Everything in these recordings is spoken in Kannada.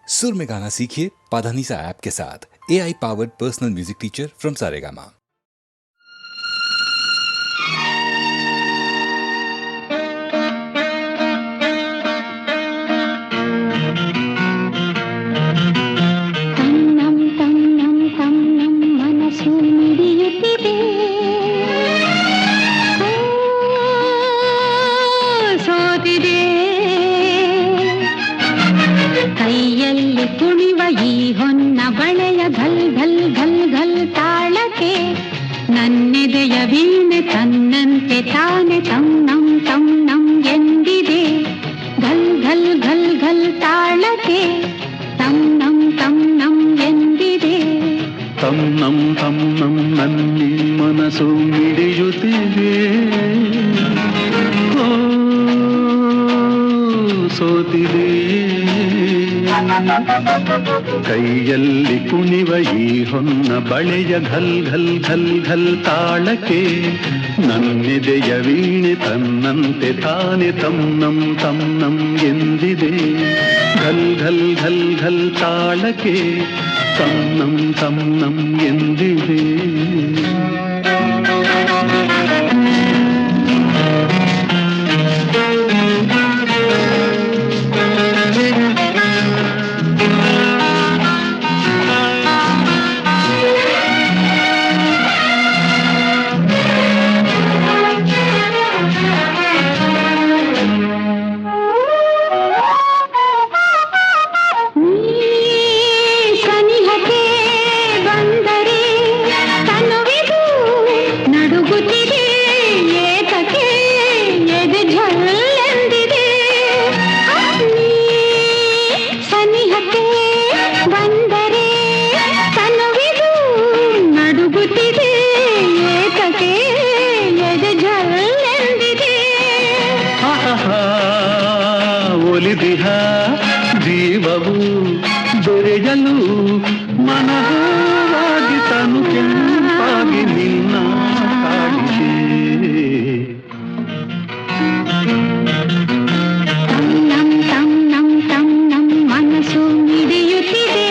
सुर में गाना सीखिए पाधानीसा ऐप के साथ। AI powered personal music teacher from Saregama. ಕೈಯಲ್ಲಿ ಕುಣಿವ ಈ ಹೊನ್ನ ಬಳೆಯ ಘಲ್ ಘಲ್ ಘಲ್ ಘಲ್ ತಾಳಕ್ಕೆ ನನ್ನೆದೆಯ ವೀಣೆ ತನ್ನಂತೆ ತಾನೆ ತನ್ನಂ ತನ್ನಂ ಎಂದಿದೆ. ಘಲ್ ಘಲ್ ಘಲ್ ಘಲ್ ತಾಳಕ್ಕೆ ತನ್ನಂ ತನ್ನಂ ಎಂದಿದೆ. ತನ್ನಂ ತನ್ನಂ ನನ್ನಿ ಮನಸ್ಸು ಮಿಡಿಯುತ್ತಿದೆ. ಸೋತಿದೆ ಕೈಯಲ್ಲಿ ಕುಣಿವ ಈ ಹೊನ್ನ ಬಳೆಯ ಘಲ್ ಘಲ್ ಘಲ್ ಘಲ್ ತಾಳಕ್ಕೆ ನನ್ನೆದೆಯ ವೀಣೆ ತನ್ನಂತೆ ತಾನೆ ತನ್ನಂ ತನ್ನಂ ಎಂದಿದೆ. ಘಲ್ ಘಲ್ ಘಲ್ ಘಲ್ ತಾಳಕ್ಕೆ ತನ್ನಂ ತನ್ನಂ ಎಂದಿದೆ. ಒಲಿದಿಹ ಜೀವವು ದೊರೆಯಲು ಮನವಾಗಿ ತನು ಕೆಂಪಾಗಿ ನಿನ್ನ ಕಾಡಿಗೆ. ತನ್ನಂ ತನ್ನಂ ತನ್ನಂ ಮನಸ್ಸು ಮಿಡಿಯುತ್ತಿದೆ.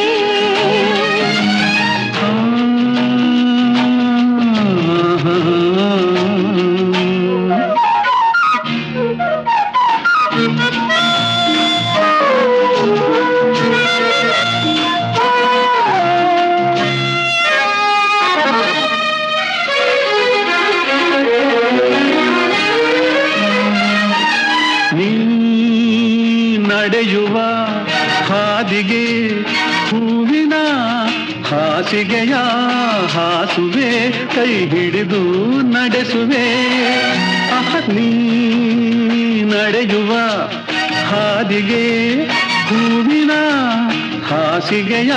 ನಡೆಯುವ ಹಾದಿಗೆ ಹೂವಿನ ಹಾಸಿಗೆಯ ಹಾಸುವೆ ಕೈ ಹಿಡಿದು ನಡೆಸುವೆ. ನೀ ನಡೆಯುವ ಹಾದಿಗೆ ಹೂವಿನ ಹಾಸಿಗೆಯ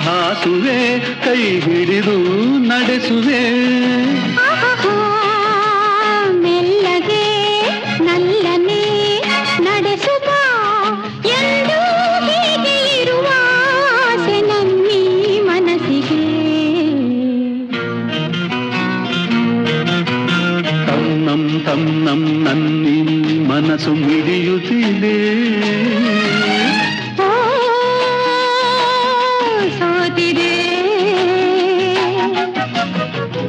ಹಾಸುವೆ ಕೈ ಹಿಡಿದು ನಡೆಸುವೆ. ಮೆಲ್ಲಗೆ ನಲ್ಲನೆ ನಡೆಸುವ ಎಂದು ಹೀಗೆ ಇರುವ ಆಸೆ ನನ್ನೀ ಮನಸ್ಸಿಗೆ. ತನ್ನಂ ತನ್ನಂ ನನ್ನಿ ಮನಸ್ಸು ಮಿಡಿಯುತ್ತಿದೆ. ಸೋತಿದೆ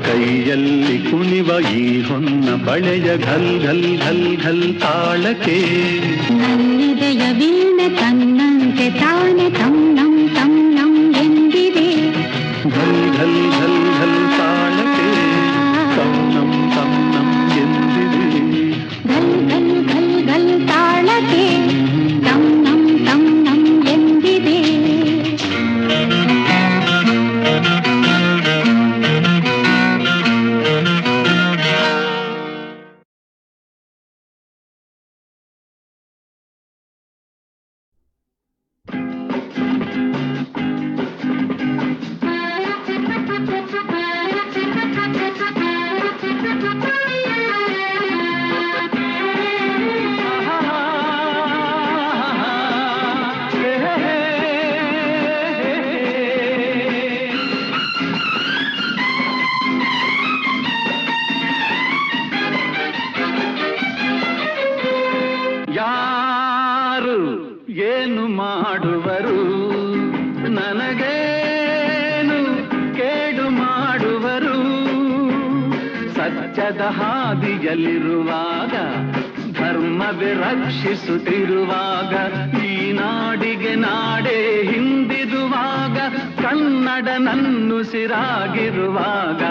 ಕೈಯಲ್ಲಿ ಕುಣಿವ ಈ ಹೊನ್ನ ಬಳೆಯ ಘಲ್ ಘಲ್ ಘಲ್ ಘಲ್ ತಾಳಕ್ಕೆ ನನ್ನೆದೆಯ ವೀಣೆ ತನ್ನಂತೆ ತಾನೆ ತನ್ನಂ ತನ್ನಂ ಎಂದಿದೆ. ಘಲ್ ಘಲ್ ಘಲ್ ಘಲ್ ತಾಳಕ್ಕೆ ತನ್ನಂ ತನ್ನಂ ಎಂದಿದೆ. ಘಲ್ ಘಲ್ ಘಲ್ ಘಲ್ ತಾಳಕ್ಕೆ ತನ್ನಂ ತನ್ನಂ ಎಂದಿದೆ. ನನಗೇನು ಕೇಡು ಮಾಡುವರು? ಸತ್ಯದ ಹಾದಿಯಲ್ಲಿರುವಾಗ, ಧರ್ಮವೇ ರಕ್ಷಿಸುತ್ತಿರುವಾಗ, ಈ ನಾಡಿಗೆ ನಾಡೇ ಹಿಂದಿರುವಾಗ, ಕನ್ನಡ ನನ್ನುಸಿರಾಗಿರುವಾಗ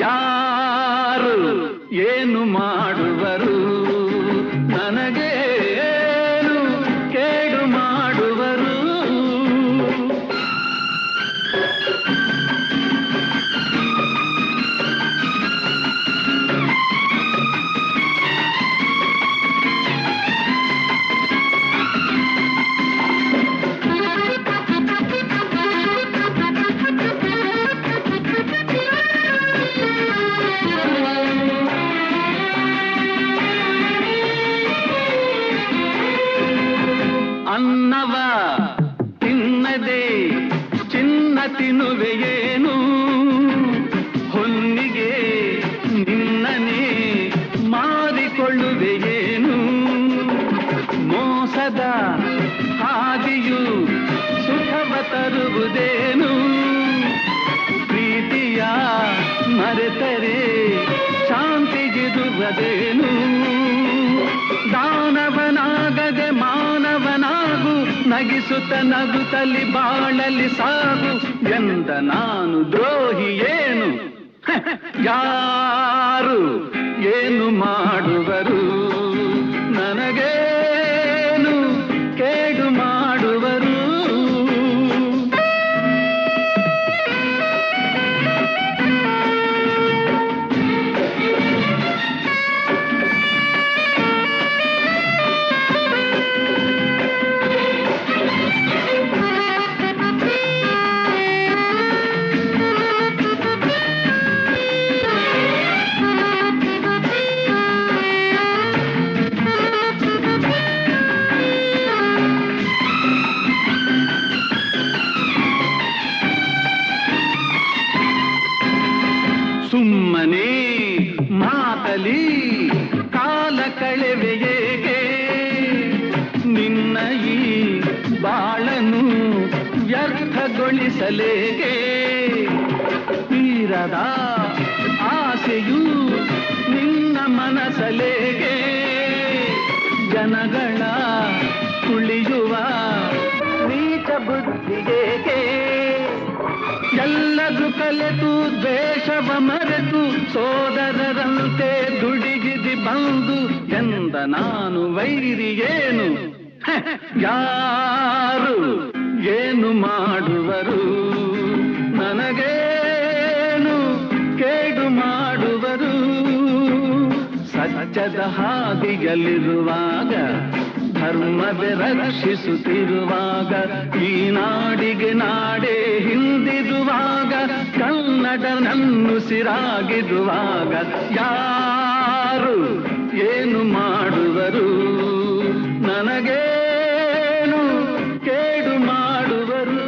ಯಾರು ಏನು ಮಾಡುವರು? ನನಗೇನು ಕೇಡು ಮಾಡುವರು? ಅನ್ನವ ತಿನ್ನದೆ ಚಿನ್ನ ತಿನ್ನುವೆಯೇನು? ಹೊನ್ನಿಗೆ ನಿನ್ನನೇ ಮಾರಿಕೊಳ್ಳುವೆಯೇನು? ಮೋಸದ ಹಾದಿಯು ಸುಖವ ತರುವುದೇನು? ಪ್ರೀತಿಯ ಮರೆತರೆ ಶಾಂತಿಗಿರುವುದೇನು? ದಾನವನಾಗದೆ ಮಾನವನಾಗು, ನಗಿಸುತ್ತ ನಗುತ್ತಲಿ ಬಾಳಲಿ ಸಾಗು ಎಂದ ನಾನು ದ್ರೋಹಿ ಏನು? ಯಾರು ಏನು ಮಾಡುವರು? ನನಗೇನು ಕೇಡು ಮಾಡುವರು? ಸುಮ್ಮನೆ ಮಾತಲಿ ಕಾಲ ಕಳೆವೆಯೇಕೆ? ನಿನ್ನ ಈ ಬಾಳನು ವ್ಯರ್ಥಗೊಳಿಸಲೇಕೆ? ತೀರದ ಆಸೆಯು ನಿನ್ನ ಮನಸಲೇಗೆ? ಜನಗಳ ತುಳಿಯುವ ನೀಚ ಬುದ್ಧಿಗೇಕೆ? ಎಲ್ಲರೂ ಕಲೆತು ದ್ವೇಷವ ಮರೆತು ಸೋದರರಂತೆ ದುಡಿಗಿದಿ ಬಂದು ಎಂದ ನಾನು ವೈರಿಯೇನು? ಯಾರು ಏನು ಮಾಡುವರು? ನನಗೇನು ಕೇಡು ಮಾಡುವರು? ಸತ್ಯದ ಹಾದಿಯಲ್ಲಿರುವಾಗ, ಧರ್ಮವೇ ರಕ್ಷಿಸುತ್ತಿರುವಾಗ, ಈ ನಾಡಿಗೆ ನಾಡೇ ಹಿಂದಿರುವಾಗ, ಕನ್ನಡ ನನ್ನುಸಿರಾಗಿರುವಾಗ ಯಾರು ಏನು ಮಾಡುವರು? ನನಗೇನು ಕೇಡು ಮಾಡುವರು?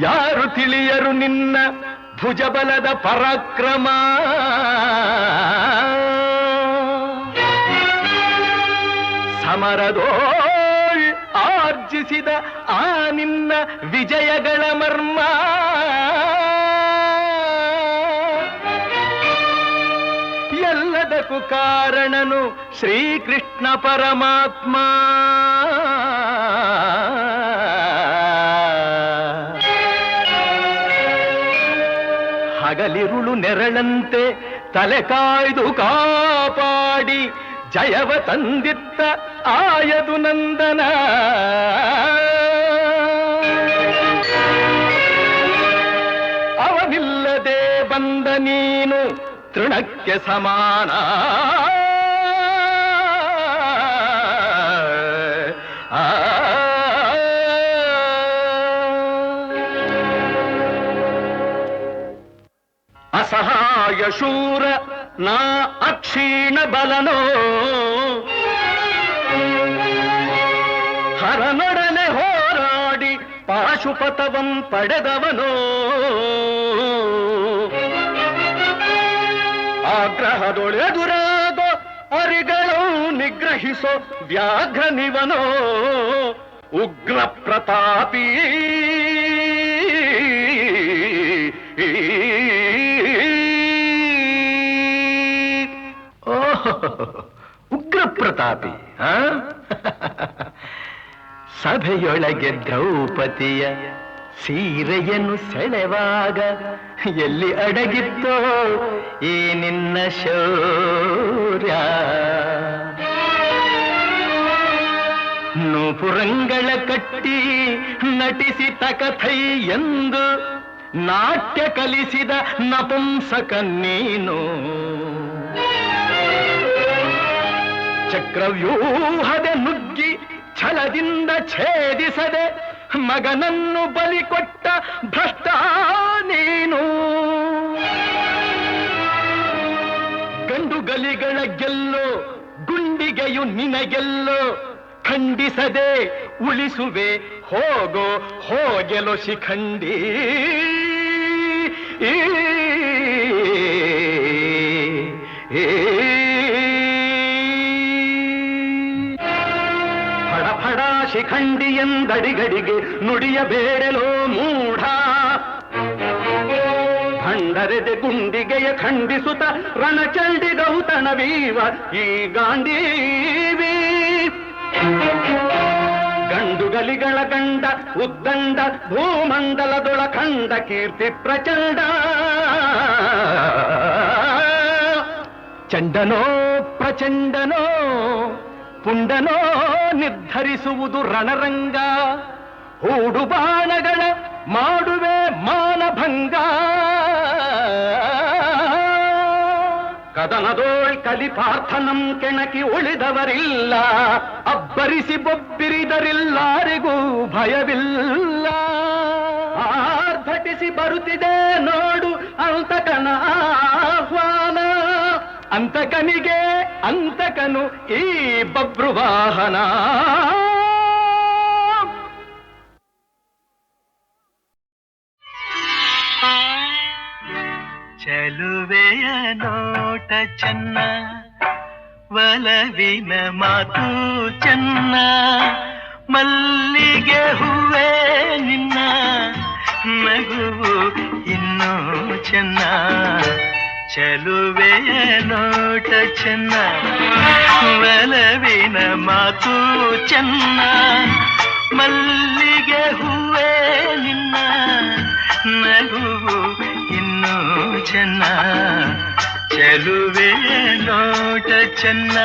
ಯಾರು ತಿಳಿಯರು ನಿನ್ನ ಭುಜಬಲದ ಪರಾಕ್ರಮ? ಸಮರದೋಳ್ ಆರ್ಜಿಸಿದ ಆ ನಿನ್ನ ವಿಜಯಗಳ ಮರ್ಮ. ಎಲ್ಲದಕ್ಕೂ ಕಾರಣನು ಶ್ರೀಕೃಷ್ಣ ಪರಮಾತ್ಮ. ಹಗಲಿರುಳು ನೆರಳಂತೆ ತಲೆ ಕಾಯ್ದು ಕಾಪಾಡಿ ಜಯವ ತಂದಿತ್ತ ಆಯದು ನಂದನ. ಅವನಿಲ್ಲದೆ ಬಂದ ನೀನು ತೃಣಕ್ಕೆ ಸಮಾನ. ಅಸಹಾಯ ಶೂರ ನಾ ಅಕ್ಷೀಣ ಬಲನೋ, ಹರನೊಡನೆ ಹೋರಾಡಿ ಪಾಶ ಪಾಶುಪತವಂ ಪಡೆದವನೋ ಆಗ್ರಹದೊಳೆದುರಾಗೋ ಅರಿಗಳು ನಿಗ್ರಹಿಸೋ ವ್ಯಾಘ್ರನಿವನೋ ಉಗ್ರ ಪ್ರತಾಪಿ ಉಗ್ರ ಪ್ರತಾಪಿ ಸಭೆಯೊಳಗೆ ದ್ರೌಪದಿಯ ಸೀರೆಯನ್ನು ಸೆಳೆವಾಗ ಎಲ್ಲಿ ಅಡಗಿತ್ತೋ ಈ ನಿನ್ನ ಶೌರ್ಯ ನೂಪುರಂಗಳ ಕಟ್ಟಿ ನಟಿಸಿ ತಕಥೈ ಎಂದು ನಾಟ್ಯ ಕಲಿಸಿದ ನಪುಂಸಕ ನೀನು ಚಕ್ರವ್ಯೂಹದ ನುಗ್ಗಿ ಛಲದಿಂದ ಛೇದಿಸದೆ ಮಗನನ್ನು ಬಲಿ ಕೊಟ್ಟ ಭ್ರಷ್ಟ ನೀನು ಗಂಡುಗಲಿಗಳ ಗೆಲ್ಲೋ ಗುಂಡಿಗೆಯು ನಿನಗೆಲ್ಲೋ ಖಂಡಿಸದೆ ಉಳಿಸುವೆ ಹೋಗೋ ಹೋಗೆಲೋ ಶಿಖಂಡಿ ಫಡ ಶಿಖಂಡಿ ಎಂದಡಿಗಡಿಗೆ ನುಡಿಯಬೇಡಲೋ ಮೂಢ ಭಂಡರೆದೆ ಗುಂಡಿಗೆಯ ಖಂಡಿಸುತ್ತ ರಣಚಂಡಿ ಗೌತಣವೀವ ಈ ಗಾಂಡೀವಿ ಗಂಡುಗಲಿಗಳ ಗಂಡ ಉದ್ದಂಡ ಭೂಮಂಡಲದೊಳ ಖಂಡ ಕೀರ್ತಿ ಪ್ರಚಂಡ ಚಂಡನೋ ಪ್ರಚಂಡನೋ ಪುಂಡನೋ ನಿರ್ಧರಿಸುವುದು ರಣರಂಗ ಹೂಡು ಬಾಣಗಳ ಮಾಡುವೆ ಮಾನಭಂಗ ಕದನದೋಳ್ ಕಲಿಪಾರ್ಥನಂ ಕೆಣಕಿ ಉಳಿದವರಿಲ್ಲ ಅಬ್ಬರಿಸಿ ಬೊಬ್ಬಿರಿದರಿಲ್ಲಾರಿಗೂ ಭಯವಿಲ್ಲ ಆರ್ಭಟಿಸಿ ಬರುತ್ತಿದೆ ನೋಡು ಅಂತಕನ ಆಹ್ವಾನ ಅಂತಕನಿಗೆ ಅಂತಕನು ಈ ಬಭ್ರುವಾಹನ ಚಲುವೆಯ ನೋಟ ಚೆನ್ನ ಒಲವಿನ ಮಾತು ಚೆನ್ನ ಮಲ್ಲಿಗೆ ಹೂವೇ ನಿನ್ನ ನಗುವು ಇನ್ನೂ ಚೆನ್ನ ಚಲುವೆಯ ನೋಟ ಚೆನ್ನ ಒಲವಿನ ಮಾತು ಚೆನ್ನ ಮಲ್ಲಿಗೆ ಹೂವೇ ನಿನ್ನ ನಗುವು ಇನ್ನೂ ಚೆನ್ನ ಚೆಲುವೆಯ ನೋಟ ಚೆನ್ನ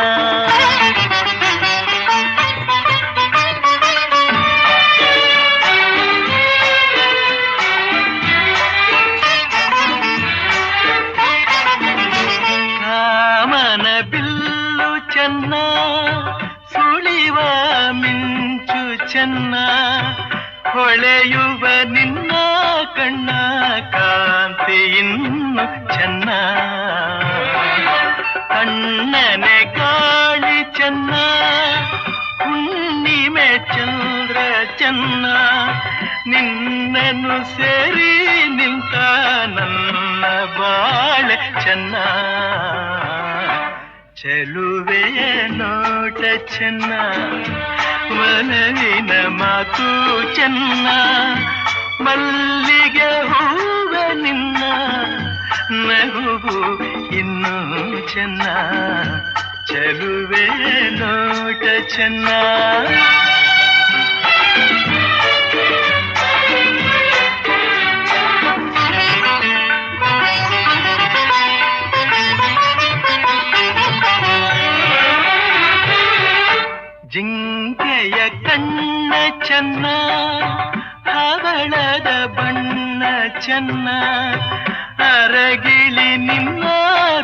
ಕಾಮನ ಬಿಲ್ಲು ಚೆನ್ನ ಸುಳಿವ ಮಿಂಚು ಚೆನ್ನ ಹೊಳೆಯುವ ನಿನ್ನ ಕಣ್ಣ ಕಾಂತಿ ಇನ್ನು ಚೆನ್ನ ಕಣ್ಣನೆ ಕಾಳಿ ಚೆನ್ನ ಹುಣ್ಣಿಮೆ ಚಂದ್ರ ಚೆನ್ನ ನಿನ್ನನ್ನು ಸೇರಿ ನಿಂತ ನನ್ನ ಬಾಳೆ ಚೆನ್ನ ಚೆಲುವೆಯ ನೋಟ ಚೆನ್ನ ಒಲವಿನ ಮಾತು ಚೆನ್ನ ಮಲ್ಲಿಗೆ ಹೂವ ನಿನ್ನ ನಗುವು ಇನ್ನೂ ಚೆನ್ನ ಚೆಲುವೆಯ ನೋಟ ಚೆನ್ನ ಜಿಂಕೆಯ ಕಣ್ಣ ಚೆನ್ನ ಹವಳದ ಬಣ್ಣ ಚೆನ್ನ ಅರಗಿಳಿ ನಿನ್ನ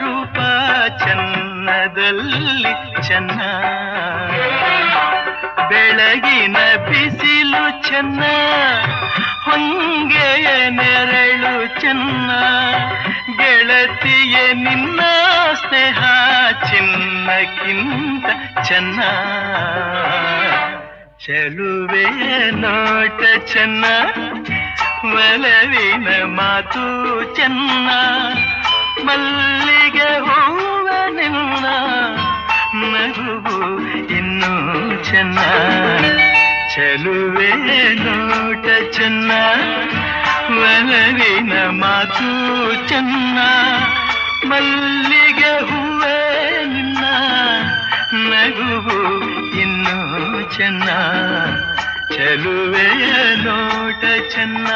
ರೂಪ ಚೆನ್ನದಲ್ಲಿ ಚೆನ್ನ ಬೆಳಗಿನ ಬಿಸಿಲು ಚೆನ್ನ ಹೊಂಗೆಯ ನೆರಳು ಚೆನ್ನ ಗೆಳತಿಯ ನಿನ್ನ ಸ್ನೇಹ ಚಿನ್ನಕ್ಕಿಂತ ಚೆನ್ನ ಚೆಲುವೆಯ ನೋಟ ಚೆನ್ನ, ಒಲವಿನ ಮಾತು ಚೆನ್ನ, ಮಲ್ಲಿಗೆ ಹೂವ ನಿನ್ನ ನಗುವು ಇನ್ನೂ ಚೆನ್ನ. ಚೆಲುವೆಯ ನೋಟ ಚೆನ್ನ, ಒಲವಿನ ಮಾತು ಚೆನ್ನ, ಮಲ್ಲಿಗೆ ಹೂವೇ ನಿನ್ನ ನಗುವು ಇನ್ನೂ ಚೆನ್ನ. ಚೆಲುವೆಯ ನೋಟ ಚೆನ್ನ.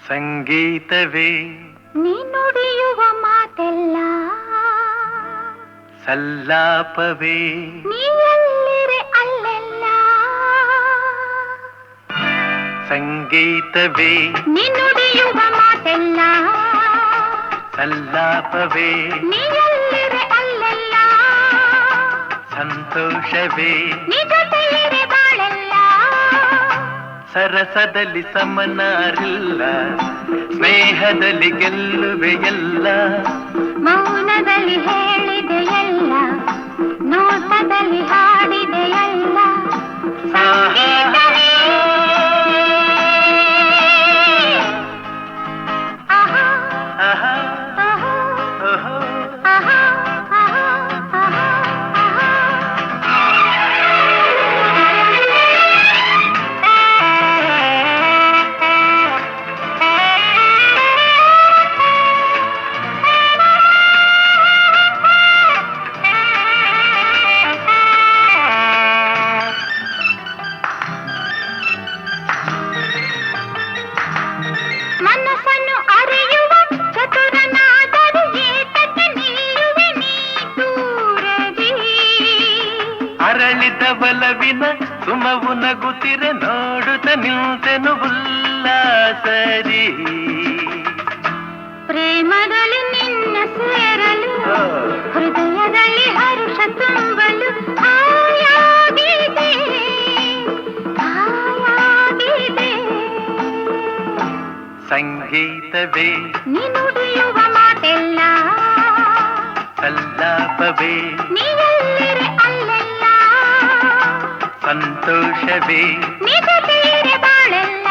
ಸಂಗೀತವೇ ನೀ ನುಡಿಯುವ ಮಾತೆಲ್ಲ, ಸಲ್ಲಾಪವೇ ನೀ ಎಲ್ಲಿರೆ ಅಲ್ಲೆಲ್ಲ. ಸಂಗೀತವೇ ನೀ ನುಡಿಯುವ ಮಾತೆಲ್ಲ, ಸಲ್ಲಾಪವೇ ನೀ ಎಲ್ಲಿರೆ ಅಲ್ಲೆಲ್ಲ. ಸಂತೋಷವೇ ನೀ ಜೊತೆಯಿರೆ ಬಾಳೆಲ್ಲ. ಸರಸದಲ್ಲಿ ಸಮನಾರಿಲ್ಲ, ಸ್ನೇಹದಲ್ಲಿ ಗೆಲ್ಲುವೆ ಎಲ್ಲ. ಮೌನದಲ್ಲಿ ಹೇಳಿದೆ ಎಲ್ಲ, ನೋಟದಲ್ಲಿ ಹಾಡಿದೆ ಎಲ್ಲ. ಸಂಗೀತವೇ ಆಹಾ ಆಹಾ, ಆಹಾ ಓಹೋ. ಆಹಾ ಆಹಾ ಆಹಾ ಮನಸ್ಸನ್ನು ಅರಿಯುವ ಚತುರನಾದರೂ ಏತಕ್ಕೆ ನಿಲ್ಲುವೆ ನೀ ದೂರದಿ. ಅರಳಿದ ಬಲವಿನ ಸುಮವು ನಗುತ್ತಿರೆ ನೋಡುತ್ತ ನಿಂತೆನು ಉಲ್ಲಾಸರಿ. ಪ್ರೇಮದಲ್ಲಿ ನಿನ್ನ ಸೇರಲು, ಹೃದಯದಲ್ಲಿ ಹರುಷ ತುಂಬಲು ಆಯಾಗಿದೆ ಆಯಾಗಿದೆ. ಸಂಗೀತವೇ ನೀ ನುಡಿಯುವ ಮಾತೆಲ್ಲ, ಸಲ್ಲಾಪವೇ ನೀ ಎಲ್ಲಿರೆ ಅಲ್ಲೆಲ್ಲ. ಸಂತೋಷವೇ ನೀ ಜೊತೆಯಿರೆ ಬಾಳೆಲ್ಲ.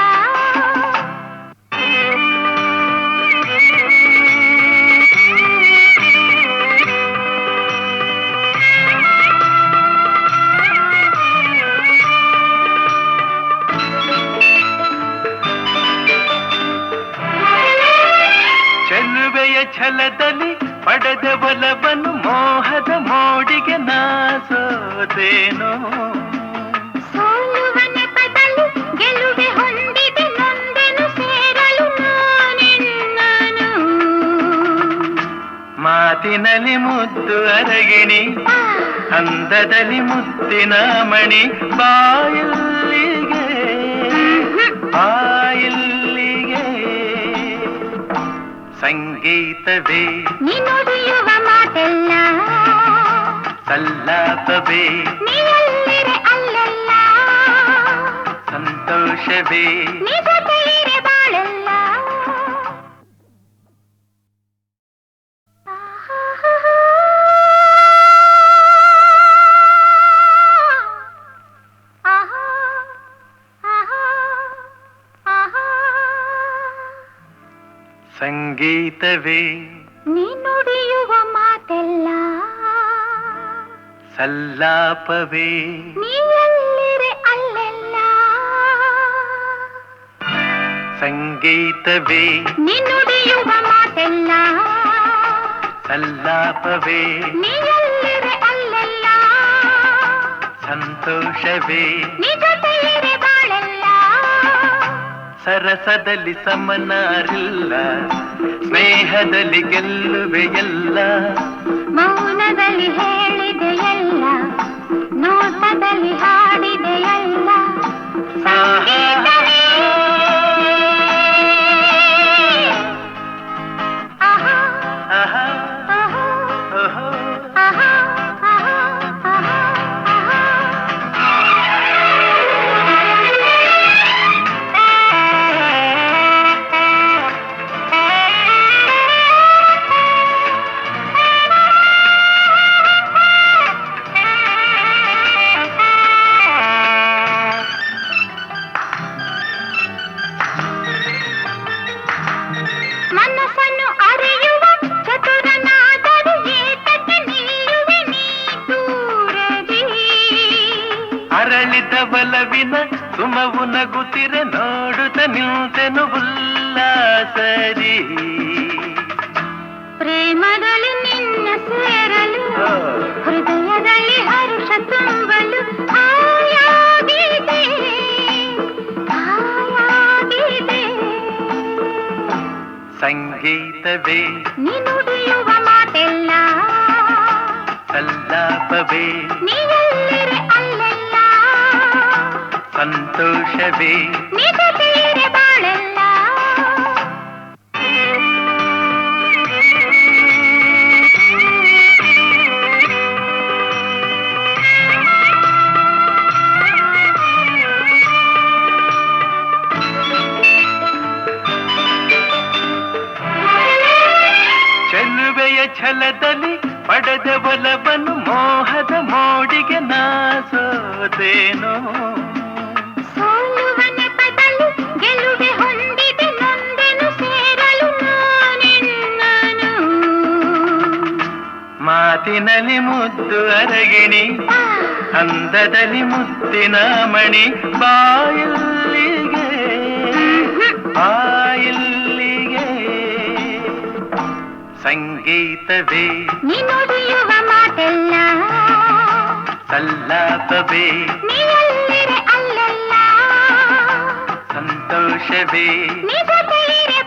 ಚೆಲುವೆಯ ಛಲದಲ್ಲಿ ಪಡೆದ ಬಲವನ್ನು ಮೋಹದ ಮೋಡಿಗೆ ನಾಸೋದೇನೋ. ಸೋಲುವ ನೆಪದಲ್ಲಿ ಗೆಲುವೆ ಹೊಂದಿದೆ ನೊಂದೆನು ಸೇರಲು ನಾನೆನ್ನನು. ಮಾತಿನಲ್ಲಿ ಮುದ್ದು ಅರಗಿಣಿ, ಅಂದದಲ್ಲಿ ಮುತ್ತಿನ ಮಣಿ, ಬಾಯಿಲ್ಲಿಗೆ ಬಾಯಿಲ್ಲಿಗೆ. ಸಂಗೀತವೇ ನೀ ನುಡಿಯುವ ಮಾತೆಲ್ಲ, ಸಲ್ಲಾಪವೇ ನೀ ಎಲ್ಲಿರೆ ಅಲ್ಲೆಲ್ಲ. ಸಂತೋಷವೇ ನೀ ಜೊತೆಯಿರೆ ಬಾಳೆಲ್ಲ. ಆಹಾ ಆಹಾ ಆಹಾ. ಸಂಗೀತವೇ ನೀ ನುಡಿಯುವ ಮಾತೆಲ್ಲ, ಸಲ್ಲಾಪವೇ ನೀ ಎಲ್ಲಿರೆ ಅಲ್ಲೆಲ್ಲ. ಸಂಗೀತವೇ ನೀ ನುಡಿಯುವ ಮಾತೆಲ್ಲ, ಸಲ್ಲಾಪವೇ ನೀ ಎಲ್ಲಿರೆ ಅಲ್ಲೆಲ್ಲ. ಸಂತೋಷವೇ ನೀ ಜೊತೆಯಿರೆ ಬಾಳೆಲ್ಲ. ಸರಸದಲ್ಲಿ ಸಮನಾರಿಲ್ಲ, ಸ್ನೇಹದಲ್ಲಿ ಗೆಲ್ಲುವೆ ಎಲ್ಲ. ಮೌನದಲ್ಲಿ ಹೇಳಿದೆ ಎಲ್ಲ, ನೋಟದಲ್ಲಿ ಹಾಡಿದೆ ಎಲ್ಲ. ಸಂಗೀತವೇ ಆಹಾ ಆಹಾ, ಆಹಾ ಓಹೋ. ಆಹಾ ಆಹಾ ಆಹಾ ಪ್ರೇಮವು ನಗುತ್ತಿರೆ ನೋಡುತ್ತ ನಿಂತೆನು ಉಲ್ಲಾಸದಿ ಪ್ರೇಮದಲ್ಲಿ ನಿನ್ನ ಸೇರಲು ಹೃದಯದಲ್ಲಿ ಹರುಷ ತುಂಬಲು ಆಯಾಗಿದೆ ಆಯಾಗಿದೆ ಸಂಗೀತವೇ ನೀನುಡಿಯುವ ಮಾತೆಲ್ಲ ಸಲ್ಲಾಪವೇ ನೀನೆಲ್ಲಿರೆ ಅಲ್ಲೆಲ್ಲ ಸಂತೋಷವೇ ನಿಜ ತೀರೆ ಬಾಳೆಲ್ಲ ಚೆಲುವೆಯ ಛಲದಲ್ಲಿ ಪಡೆದ ಬಲವನ್ನು ಮೋಹದ ಮೋಡಿಗೆ ನಾಸೋದೇನೋ ಸೋಲುವ ನೆಪದಲ್ಲಿ ಗೆಲುವೆ ಹೊಂದಿದೆ ನೊಂದೆನು ಸೇರಲು ನಾನೆನ್ನನು ಮಾತಿನಲ್ಲಿ ಮುದ್ದು ಅರಗಿಣಿ ಅಂದದಲ್ಲಿ ಮುತ್ತಿನ ಮಣಿ ಬಾಯಲ್ಲಿಗೆ ಬಾಯಲ್ಲಿಗೆ ಸಂಗೀತವೇ ನೀನುಡಿಯುವ ಮಾತೆಲ್ಲ ಸಲ್ಲಾಪವೇ ನೀನೆಲ್ಲಿರೆ ಅಲ್ಲೆಲ್ಲ ಸಂತೋಷವೇ ನಿಜ ತೀರೆ